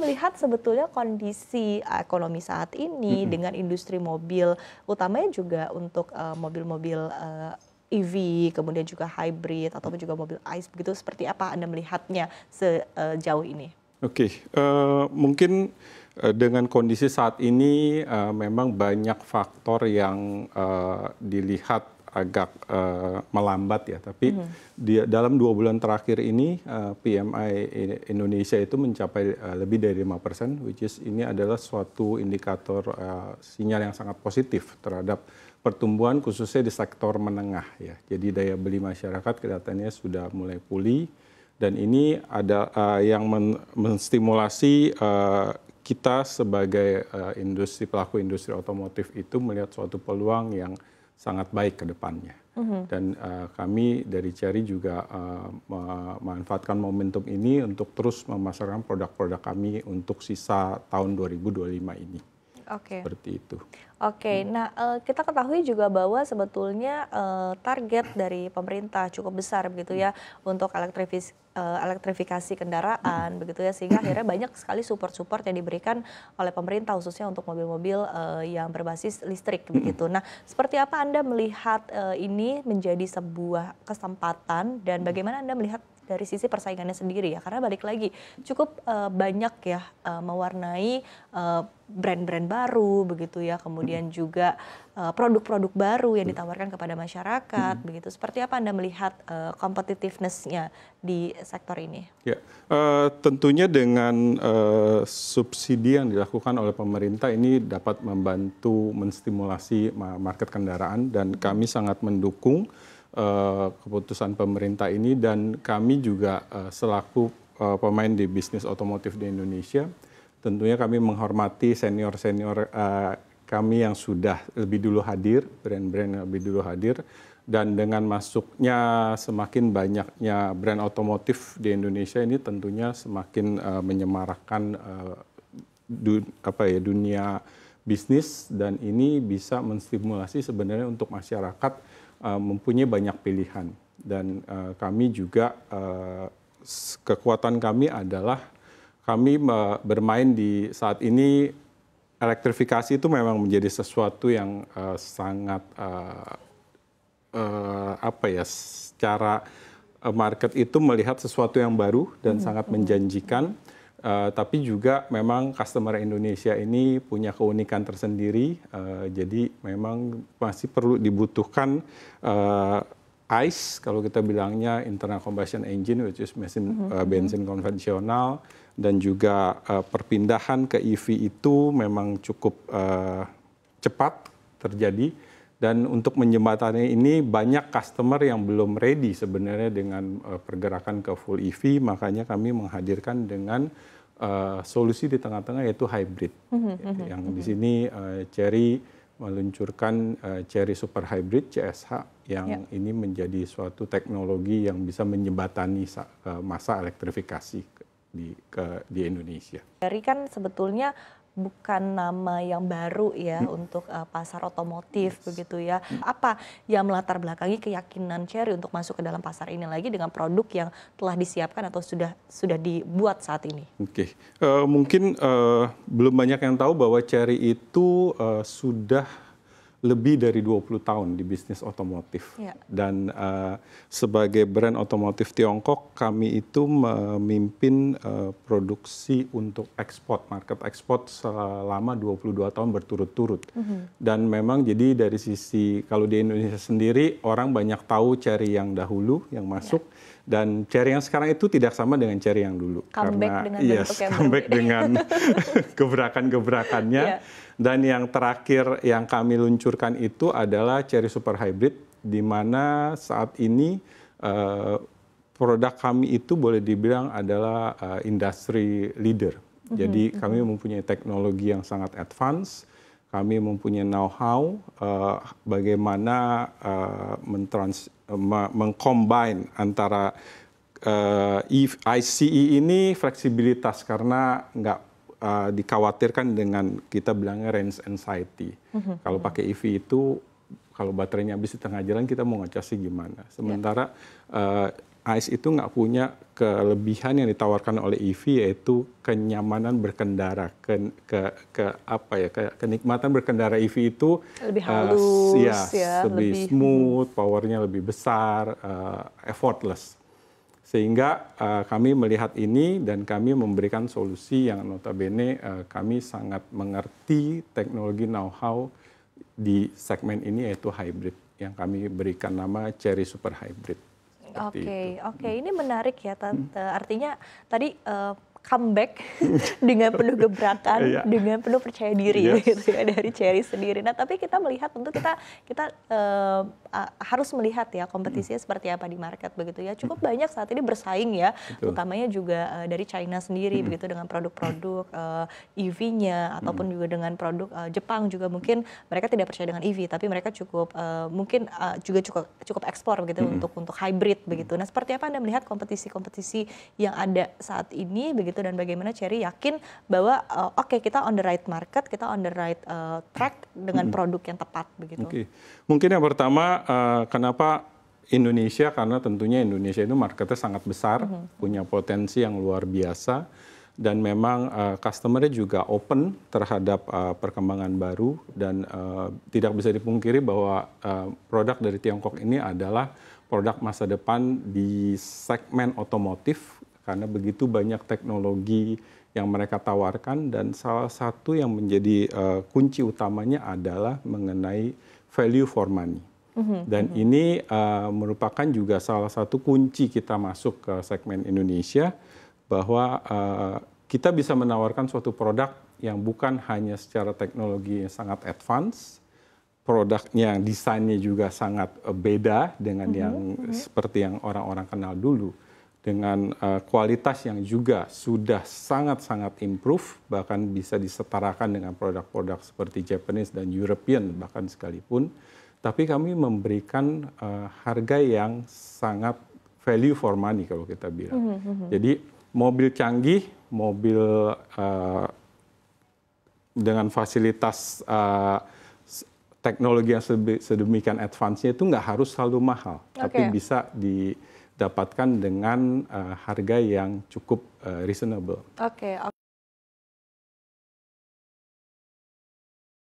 melihat sebetulnya kondisi ekonomi saat ini dengan industri mobil, utamanya juga untuk mobil-mobil EV, kemudian juga hybrid ataupun juga mobil ICE begitu, seperti apa Anda melihatnya sejauh ini? Oke, mungkin dengan kondisi saat ini memang banyak faktor yang dilihat agak melambat ya, tapi dalam 2 bulan terakhir ini PMI Indonesia itu mencapai lebih dari 5%, which is ini adalah suatu indikator sinyal yang sangat positif terhadap pertumbuhan khususnya di sektor menengah ya. Jadi daya beli masyarakat kelihatannya sudah mulai pulih, dan ini ada yang menstimulasi kita sebagai pelaku industri otomotif itu melihat suatu peluang yang sangat baik ke depannya. Dan kami dari Chery juga memanfaatkan momentum ini untuk terus memasarkan produk-produk kami untuk sisa tahun 2025 ini. Oke. Seperti itu. Oke, nah kita ketahui juga bahwa sebetulnya target dari pemerintah cukup besar begitu ya untuk elektrifikasi kendaraan begitu ya, sehingga akhirnya banyak sekali support-support yang diberikan oleh pemerintah khususnya untuk mobil-mobil yang berbasis listrik begitu. Nah, seperti apa Anda melihat ini menjadi sebuah kesempatan dan bagaimana Anda melihat dari sisi persaingannya sendiri ya, karena balik lagi cukup banyak ya mewarnai brand-brand baru begitu ya, kemudian juga produk-produk baru yang ditawarkan kepada masyarakat begitu. Seperti apa Anda melihat competitiveness-nya di sektor ini? Ya, tentunya dengan subsidi yang dilakukan oleh pemerintah ini dapat membantu menstimulasi market kendaraan, dan kami sangat mendukung keputusan pemerintah ini, dan kami juga selaku pemain di bisnis otomotif di Indonesia, tentunya kami menghormati senior-senior kami yang sudah lebih dulu hadir, brand-brand yang lebih dulu hadir, dan dengan masuknya semakin banyaknya brand otomotif di Indonesia ini tentunya semakin menyemarakkan dunia bisnis, dan ini bisa menstimulasi sebenarnya untuk masyarakat mempunyai banyak pilihan. Dan kami juga kekuatan kami adalah kami bermain di saat ini elektrifikasi itu memang menjadi sesuatu yang sangat secara market itu melihat sesuatu yang baru dan sangat menjanjikan. Tapi juga memang customer Indonesia ini punya keunikan tersendiri, jadi memang masih perlu dibutuhkan ICE, kalau kita bilangnya internal combustion engine, which is mesin bensin konvensional, dan juga perpindahan ke EV itu memang cukup cepat terjadi. Dan untuk menjembatani ini banyak customer yang belum ready sebenarnya dengan pergerakan ke full EV, makanya kami menghadirkan dengan solusi di tengah-tengah yaitu hybrid. Yang di sini Chery meluncurkan Chery Super Hybrid CSH yang ini menjadi suatu teknologi yang bisa menjembatani masa elektrifikasi di Indonesia. Chery kan sebetulnya bukan nama yang baru ya untuk pasar otomotif begitu ya. Apa yang melatar belakangi keyakinan Chery untuk masuk ke dalam pasar ini lagi dengan produk yang telah disiapkan atau sudah dibuat saat ini? Oke, mungkin belum banyak yang tahu bahwa Chery itu sudah lebih dari 20 tahun di bisnis otomotif. Dan sebagai brand otomotif Tiongkok, kami itu memimpin produksi untuk ekspor, market ekspor selama 22 tahun berturut-turut. Dan memang jadi dari sisi, kalau di Indonesia sendiri, orang banyak tahu Chery yang dahulu, yang masuk. Dan Chery yang sekarang itu tidak sama dengan Chery yang dulu. Comeback dengan bentuk yang comeback dengan gebrakan-gebrakannya. Dan yang terakhir yang kami luncurkan itu adalah Chery Super Hybrid, di mana saat ini produk kami itu boleh dibilang adalah industry leader. Jadi kami mempunyai teknologi yang sangat advance, kami mempunyai know-how bagaimana mengcombine antara ICE ini fleksibilitas, karena nggak dikhawatirkan dengan kita bilangnya range anxiety. Kalau pakai EV itu, kalau baterainya habis di tengah jalan kita mau ngecasnya gimana. Sementara ICE itu nggak punya kelebihan yang ditawarkan oleh EV, yaitu kenyamanan berkendara, kenikmatan berkendara EV itu Lebih halus, ya, lebih smooth, powernya lebih besar, effortless. Sehingga kami melihat ini dan kami memberikan solusi yang notabene kami sangat mengerti teknologi know-how di segmen ini, yaitu hybrid, yang kami berikan nama Chery Super Hybrid. Oke, ini menarik ya Tante. Artinya tadi comeback dengan penuh gebrakan, dengan penuh percaya diri gitu ya dari Chery sendiri. Nah, tapi kita melihat tentu kita harus melihat ya kompetisinya seperti apa di market begitu ya. Cukup banyak saat ini bersaing ya, utamanya juga dari China sendiri begitu dengan produk-produk EV-nya ataupun juga dengan produk Jepang juga mungkin mereka tidak percaya dengan EV, tapi mereka cukup mungkin juga cukup ekspor begitu untuk hybrid begitu. Nah, seperti apa Anda melihat kompetisi-kompetisi yang ada saat ini begitu, dan bagaimana Chery yakin bahwa oke, kita on the right market, kita on the right track dengan produk yang tepat begitu. Mungkin yang pertama kenapa Indonesia, karena tentunya Indonesia itu marketnya sangat besar, punya potensi yang luar biasa, dan memang customer-nya juga open terhadap perkembangan baru, dan tidak bisa dipungkiri bahwa produk dari Tiongkok ini adalah produk masa depan di segmen otomotif, karena begitu banyak teknologi yang mereka tawarkan, dan salah satu yang menjadi kunci utamanya adalah mengenai value for money. Dan ini merupakan juga salah satu kunci kita masuk ke segmen Indonesia, bahwa kita bisa menawarkan suatu produk yang bukan hanya secara teknologi yang sangat advance, produknya, desainnya juga sangat beda dengan yang seperti yang orang-orang kenal dulu, dengan kualitas yang juga sudah sangat-sangat improve, bahkan bisa disetarakan dengan produk-produk seperti Japanese dan European bahkan sekalipun. Tapi kami memberikan harga yang sangat value for money kalau kita bilang. Jadi mobil canggih, mobil dengan fasilitas teknologi yang sedemikian advance-nya itu nggak harus selalu mahal, tapi bisa didapatkan dengan harga yang cukup reasonable.